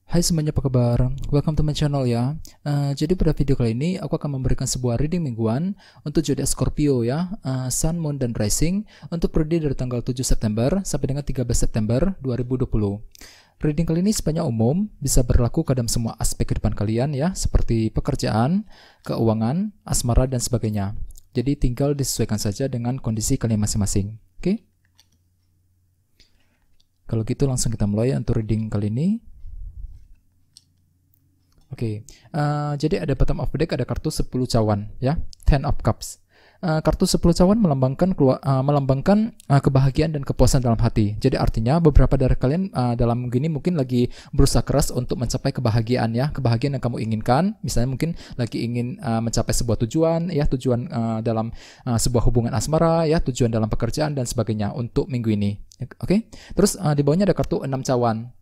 Hai semuanya, apa kabar? Welcome to my channel ya. Jadi pada video kali ini aku akan memberikan sebuah reading mingguan untuk zodiak Scorpio ya, Sun, Moon, dan Rising untuk periode dari tanggal 7 September sampai dengan 13 September 2020. Reading kali ini sebanyak umum, bisa berlaku ke dalam semua aspek kehidupan kalian ya, seperti pekerjaan, keuangan, asmara, dan sebagainya. Jadi tinggal disesuaikan saja dengan kondisi kalian masing-masing. Oke? Kalau gitu langsung kita mulai untuk reading kali ini. Oke, jadi ada bottom of the deck, ada kartu 10 cawan ya, Ten of Cups. Kartu 10 cawan melambangkan kebahagiaan dan kepuasan dalam hati. Jadi artinya beberapa dari kalian dalam gini mungkin lagi berusaha keras untuk mencapai kebahagiaan ya, kebahagiaan yang kamu inginkan. Misalnya mungkin lagi ingin mencapai sebuah tujuan ya, tujuan dalam sebuah hubungan asmara ya, tujuan dalam pekerjaan dan sebagainya untuk minggu ini. Oke. Terus di bawahnya ada kartu 6 cawan.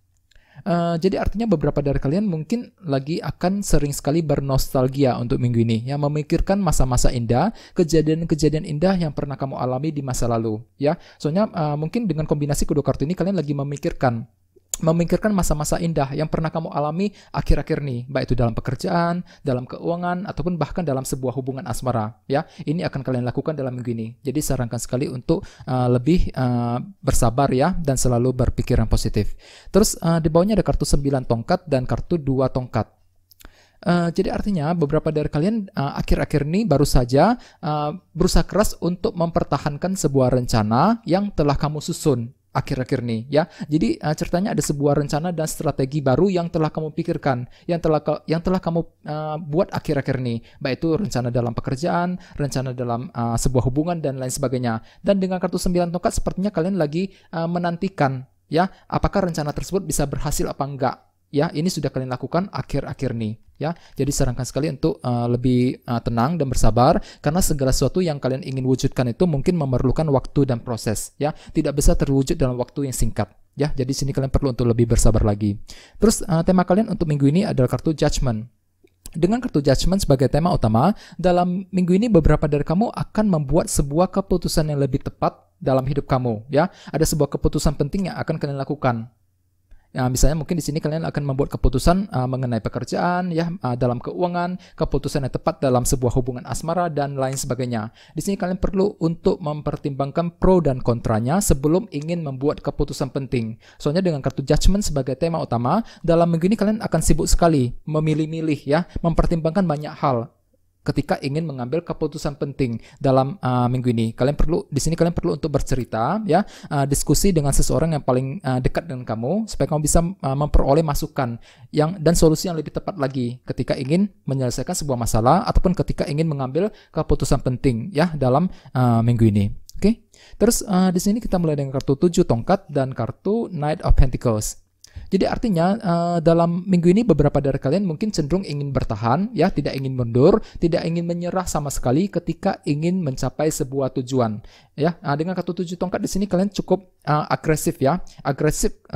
Jadi artinya beberapa dari kalian mungkin lagi akan sering sekali bernostalgia untuk minggu ini, yang memikirkan masa-masa indah, kejadian-kejadian indah yang pernah kamu alami di masa lalu, ya. Soalnya mungkin dengan kombinasi kedua kartu ini kalian lagi memikirkan masa-masa indah yang pernah kamu alami akhir-akhir nih, baik itu dalam pekerjaan, dalam keuangan, ataupun bahkan dalam sebuah hubungan asmara ya. Ini akan kalian lakukan dalam minggu ini. Jadi sarankan sekali untuk lebih bersabar ya, dan selalu berpikiran positif. Terus di bawahnya ada kartu 9 tongkat dan kartu 2 tongkat. Jadi artinya beberapa dari kalian akhir-akhir ini baru saja berusaha keras untuk mempertahankan sebuah rencana yang telah kamu susun akhir-akhir nih ya. Jadi ceritanya ada sebuah rencana dan strategi baru yang telah kamu pikirkan, yang telah kamu buat akhir-akhir nih, baik itu rencana dalam pekerjaan, rencana dalam sebuah hubungan dan lain sebagainya. Dan dengan kartu 9 tongkat sepertinya kalian lagi menantikan ya, apakah rencana tersebut bisa berhasil apa enggak. Ya, ini sudah kalian lakukan akhir-akhir nih ya. Jadi sarankan sekali untuk lebih tenang dan bersabar, karena segala sesuatu yang kalian ingin wujudkan itu mungkin memerlukan waktu dan proses ya. Tidak bisa terwujud dalam waktu yang singkat ya. Jadi sini kalian perlu untuk lebih bersabar lagi. Terus tema kalian untuk minggu ini adalah kartu Judgment. Dengan kartu Judgment sebagai tema utama, dalam minggu ini beberapa dari kamu akan membuat sebuah keputusan yang lebih tepat dalam hidup kamu ya. Ada sebuah keputusan penting yang akan kalian lakukan. Ya, misalnya mungkin di sini kalian akan membuat keputusan mengenai pekerjaan ya, dalam keuangan, keputusan yang tepat dalam sebuah hubungan asmara dan lain sebagainya. Di sini kalian perlu untuk mempertimbangkan pro dan kontranya sebelum ingin membuat keputusan penting. Soalnya dengan kartu Judgment sebagai tema utama, dalam minggu ini kalian akan sibuk sekali memilih-milih ya, mempertimbangkan banyak hal ketika ingin mengambil keputusan penting dalam minggu ini. Di sini kalian perlu untuk bercerita ya, diskusi dengan seseorang yang paling dekat dengan kamu supaya kamu bisa memperoleh masukan dan solusi yang lebih tepat lagi ketika ingin menyelesaikan sebuah masalah ataupun ketika ingin mengambil keputusan penting ya dalam minggu ini. Oke. Terus di sini kita mulai dengan kartu 7 tongkat dan kartu Knight of Pentacles. Jadi artinya dalam minggu ini beberapa dari kalian mungkin cenderung ingin bertahan ya, tidak ingin mundur, tidak ingin menyerah sama sekali ketika ingin mencapai sebuah tujuan ya. Dengan kartu 7 tongkat di sini kalian cukup agresif ya,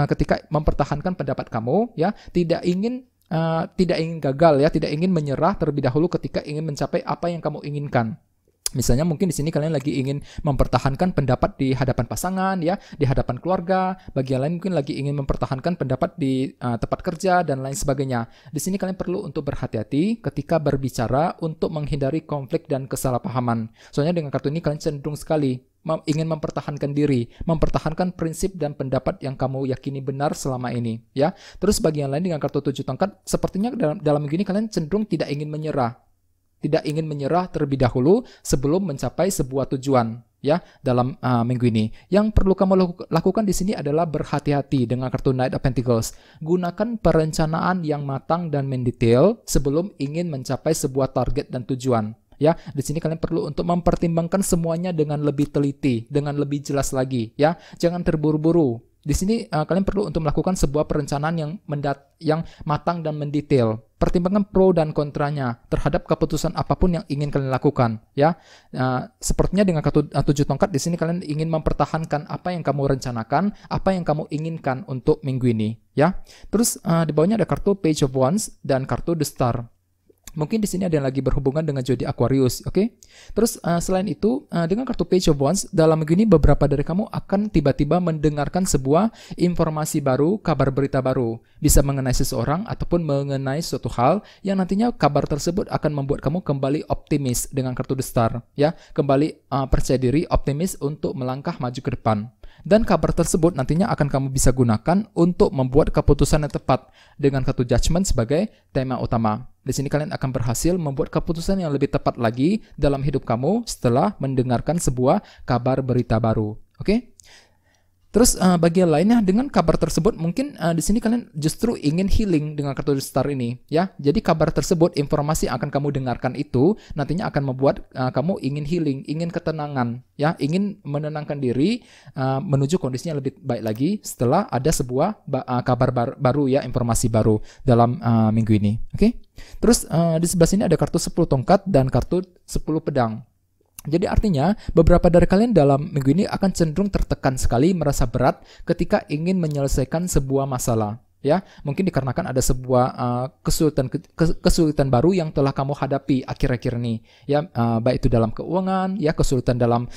ketika mempertahankan pendapat kamu ya, tidak ingin gagal ya, tidak ingin menyerah terlebih dahulu ketika ingin mencapai apa yang kamu inginkan. Misalnya mungkin di sini kalian lagi ingin mempertahankan pendapat di hadapan pasangan ya, di hadapan keluarga. Bagi yang lain mungkin lagi ingin mempertahankan pendapat di tempat kerja dan lain sebagainya. Di sini kalian perlu untuk berhati-hati ketika berbicara untuk menghindari konflik dan kesalahpahaman. Soalnya dengan kartu ini kalian cenderung sekali ingin mempertahankan diri, mempertahankan prinsip dan pendapat yang kamu yakini benar selama ini ya. Terus bagi yang lain dengan kartu 7 tongkat, sepertinya dalam minggu ini kalian cenderung tidak ingin menyerah. Tidak ingin menyerah terlebih dahulu sebelum mencapai sebuah tujuan ya dalam minggu ini. Yang perlu kamu lakukan di sini adalah berhati-hati dengan kartu Knight of Pentacles. Gunakan perencanaan yang matang dan mendetail sebelum ingin mencapai sebuah target dan tujuan. Ya, di sini kalian perlu untuk mempertimbangkan semuanya dengan lebih teliti, dengan lebih jelas lagi ya. Jangan terburu-buru. Di sini kalian perlu untuk melakukan sebuah perencanaan yang matang dan mendetail. Pertimbangkan pro dan kontranya terhadap keputusan apapun yang ingin kalian lakukan ya. Sepertinya dengan kartu 7 tongkat di sini kalian ingin mempertahankan apa yang kamu rencanakan, apa yang kamu inginkan untuk minggu ini ya. Terus di bawahnya ada kartu Page of Wands dan kartu The Star. Mungkin di sini ada yang lagi berhubungan dengan zodiak Aquarius, oke? Terus selain itu, dengan kartu Page of Wands, dalam minggu ini beberapa dari kamu akan tiba-tiba mendengarkan sebuah informasi baru, kabar berita baru, bisa mengenai seseorang ataupun mengenai suatu hal yang nantinya kabar tersebut akan membuat kamu kembali optimis dengan kartu The Star, ya, kembali percaya diri, optimis untuk melangkah maju ke depan. Dan kabar tersebut nantinya akan kamu bisa gunakan untuk membuat keputusan yang tepat dengan kartu Judgment sebagai tema utama. Di sini kalian akan berhasil membuat keputusan yang lebih tepat lagi dalam hidup kamu setelah mendengarkan sebuah kabar berita baru. Oke? Terus bagian lainnya dengan kabar tersebut mungkin di sini kalian justru ingin healing dengan kartu Star ini, ya. Jadi kabar tersebut, informasi yang akan kamu dengarkan itu nantinya akan membuat kamu ingin healing, ingin ketenangan, ya, ingin menenangkan diri menuju kondisi yang lebih baik lagi setelah ada sebuah kabar baru, ya, informasi baru dalam minggu ini. Oke? Terus di sebelah sini ada kartu 10 tongkat dan kartu 10 pedang. Jadi artinya beberapa dari kalian dalam minggu ini akan cenderung tertekan sekali, merasa berat ketika ingin menyelesaikan sebuah masalah, ya. Mungkin dikarenakan ada sebuah kesulitan baru yang telah kamu hadapi akhir-akhir ini, ya, baik itu dalam keuangan, ya, kesulitan dalam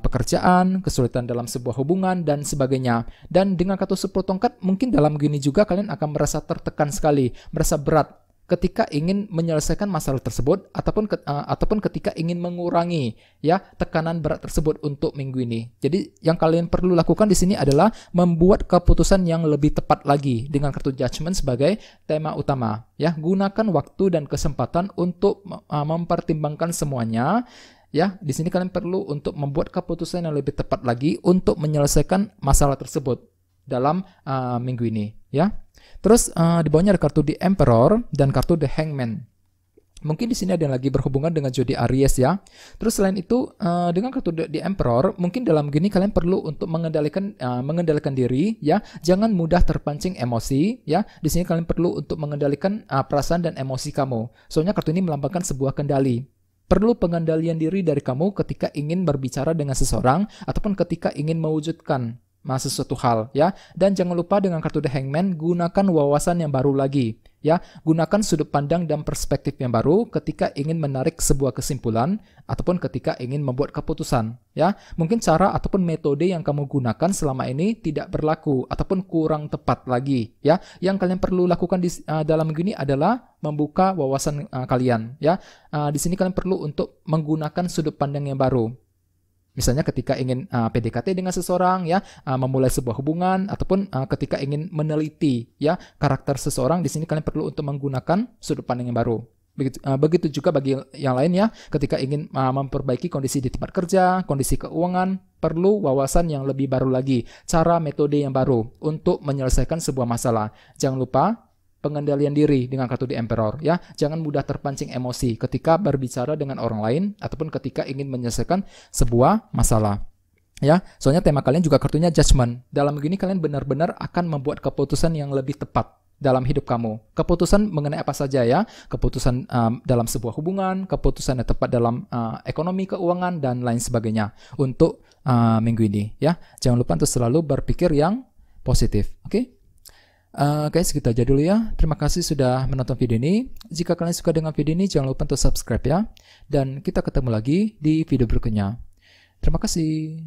pekerjaan, kesulitan dalam sebuah hubungan dan sebagainya. Dan dengan kartu 10 tongkat mungkin dalam gini juga kalian akan merasa tertekan sekali, merasa berat ketika ingin menyelesaikan masalah tersebut ataupun ketika ingin mengurangi, ya, tekanan berat tersebut untuk minggu ini. Jadi yang kalian perlu lakukan di sini adalah membuat keputusan yang lebih tepat lagi dengan kartu Judgment sebagai tema utama, ya. Gunakan waktu dan kesempatan untuk mempertimbangkan semuanya. Ya, di sini kalian perlu untuk membuat keputusan yang lebih tepat lagi untuk menyelesaikan masalah tersebut dalam minggu ini, ya. Terus di bawahnya ada kartu The Emperor dan kartu The Hangman. Mungkin di sini ada yang lagi berhubungan dengan zodiak Aries, ya. Terus selain itu dengan kartu The Emperor, mungkin dalam gini kalian perlu untuk mengendalikan diri, ya. Jangan mudah terpancing emosi, ya. Di sini kalian perlu untuk mengendalikan perasaan dan emosi kamu. Soalnya kartu ini melambangkan sebuah kendali. Perlu pengendalian diri dari kamu ketika ingin berbicara dengan seseorang ataupun ketika ingin mewujudkan sesuatu hal, ya. Dan jangan lupa dengan kartu The Hangman, gunakan wawasan yang baru lagi, ya. Gunakan sudut pandang dan perspektif yang baru ketika ingin menarik sebuah kesimpulan ataupun ketika ingin membuat keputusan, ya. Mungkin cara ataupun metode yang kamu gunakan selama ini tidak berlaku ataupun kurang tepat lagi, ya. Yang kalian perlu lakukan dalam minggu ini adalah membuka wawasan kalian, ya. Di sini kalian perlu untuk menggunakan sudut pandang yang baru. Misalnya ketika ingin PDKT dengan seseorang, ya, memulai sebuah hubungan ataupun ketika ingin meneliti, ya, karakter seseorang, di sini kalian perlu untuk menggunakan sudut pandang yang baru. Begitu juga bagi yang lain, ya, ketika ingin memperbaiki kondisi di tempat kerja, kondisi keuangan, perlu wawasan yang lebih baru lagi, cara metode yang baru untuk menyelesaikan sebuah masalah. Jangan lupa pengendalian diri dengan kartu The Emperor, ya. Jangan mudah terpancing emosi ketika berbicara dengan orang lain ataupun ketika ingin menyelesaikan sebuah masalah, ya. Soalnya tema kalian juga kartunya Judgment. Dalam begini kalian benar-benar akan membuat keputusan yang lebih tepat dalam hidup kamu. Keputusan mengenai apa saja, ya. Keputusan dalam sebuah hubungan, keputusan yang tepat dalam ekonomi, keuangan, dan lain sebagainya untuk minggu ini, ya. Jangan lupa untuk selalu berpikir yang positif, oke? Guys, segitu aja dulu, ya. Terima kasih sudah menonton video ini. Jika kalian suka dengan video ini, jangan lupa untuk subscribe, ya. Dan kita ketemu lagi di video berikutnya. Terima kasih.